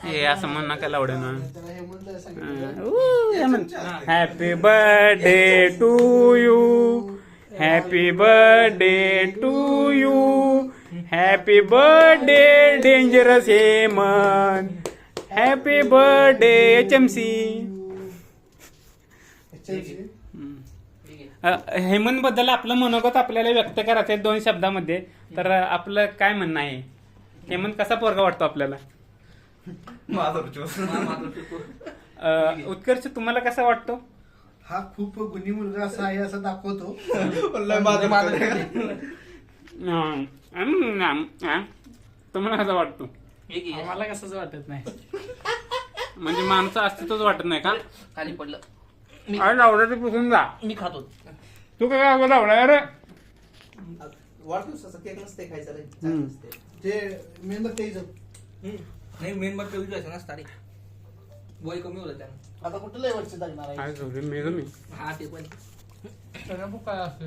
हे असं म्हण नका लावडे ना. Happy birthday to you, happy birthday to you, happy birthday dangerous Hemant, happy birthday HMC. Hemant बद्दल आपलं मनोगत आपल्याला व्यक्त करायचं आहे 2 शब्दामध्ये. तर आपलं काय म्हणणं आहे? हेमंत कसा पोरगा वाटतो आपल्याला? उत्कर्ष तुम्हाला कसा वाटतो? हा खूप गुणी मुलगा असा आहे असं दाखवतो. तुम्हाला कसा वाटतो? मला कसंच वाटत नाही. म्हणजे माणसं अस्तित्वच वाटत नाही का? खाली पडलं अरे लावड्याचं पुसून जा. मी खातो. तू काय लावडा अरे? वाढदिवसाचा केक नसते खायचा रे. ते मेणबत्ती नाही मेणबत्ती विचारायचं नसतं रे. वय कमी होतं त्यानं. आता कुठं लय वर्ष लागणार आहे. काय झोपले मी हा ते पण काय असतं